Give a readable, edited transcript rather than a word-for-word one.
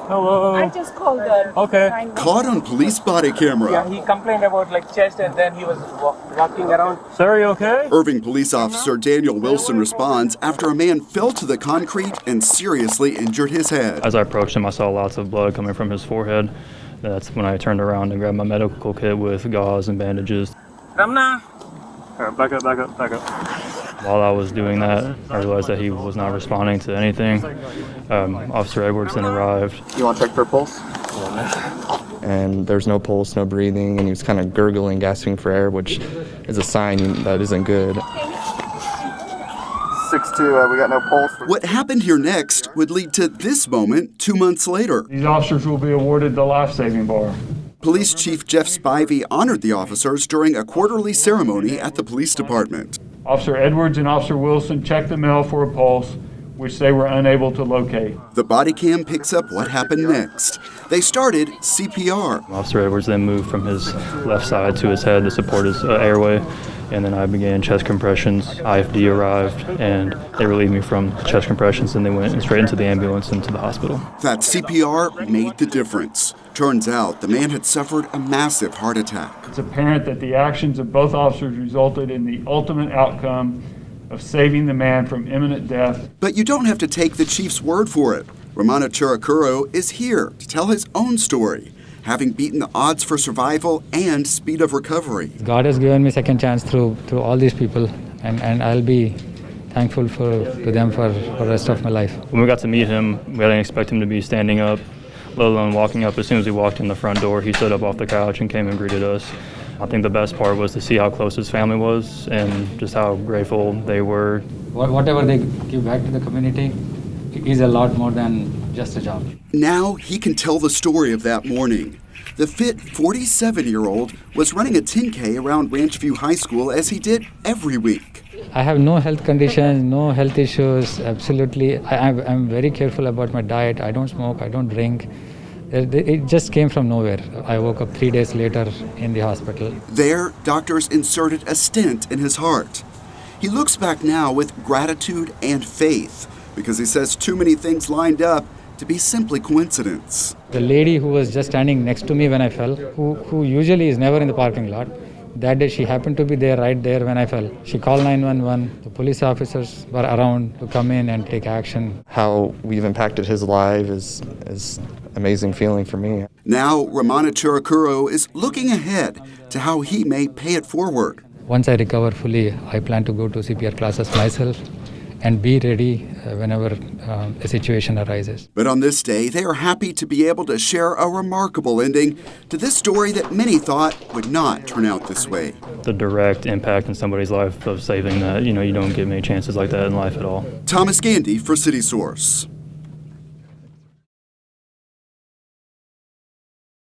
Hello. I just called the Okay. 911. Caught on police body camera. Yeah, he complained about like chest and then he was walking around. Sir, are you okay? Irving Police Officer Daniel Wilson responds after a man fell to the concrete and seriously injured his head. As I approached him, I saw lots of blood coming from his forehead. That's when I turned around and grabbed my medical kit with gauze and bandages. Ramna. All right, back up. While I was doing that, I realized that he was not responding to anything. Officer Edwards then arrived. You want to check for a pulse? And there's no pulse, no breathing, and he was kind of gurgling, gasping for air, which is a sign that isn't good. 6-2, we got no pulse. What happened here next would lead to this moment 2 months later. These officers will be awarded the Lifesaving Bar. Police Chief Jeff Spivey honored the officers during a quarterly ceremony at the police department. Officer Edwards and Officer Wilson checked the mail for a pulse, which they were unable to locate. The body cam picks up what happened next. They started CPR. Officer Edwards then moved from his left side to his head to support his airway, and then I began chest compressions. IFD arrived, and they relieved me from chest compressions, and they went straight into the ambulance and to the hospital. That CPR made the difference. Turns out the man had suffered a massive heart attack. It's apparent that the actions of both officers resulted in the ultimate outcome of saving the man from imminent death. But you don't have to take the chief's word for it. Romano Chiracuro is here to tell his own story, having beaten the odds for survival and speed of recovery. God has given me second chance through all these people, and I'll be thankful to them for the rest of my life. When we got to meet him, we didn't expect him to be standing up, let alone walking up. As soon as we walked in the front door, he stood up off the couch and came and greeted us. I think the best part was to see how close his family was and just how grateful they were. Whatever they give back to the community is a lot more than just a job. Now he can tell the story of that morning. The fit 47-year-old was running a 10K around Ranchview High School as he did every week. I have no health conditions, no health issues, absolutely. I'm very careful about my diet. I don't smoke, I don't drink. It just came from nowhere. I woke up 3 days later in the hospital. There, doctors inserted a stent in his heart. He looks back now with gratitude and faith because he says too many things lined up to be simply coincidence. The lady who was just standing next to me when I fell, who usually is never in the parking lot, that day she happened to be there right there when I fell. She called 911. The police officers were around to come in and take action. How we've impacted his life is amazing feeling for me. Now, Romano Chiracuro is looking ahead to how he may pay it forward. Once I recover fully, I plan to go to CPR classes myself and be ready whenever a situation arises. But on this day, they are happy to be able to share a remarkable ending to this story that many thought would not turn out this way. The direct impact in somebody's life of saving that, you don't get many chances like that in life at all. Thomas Gandy for City Source.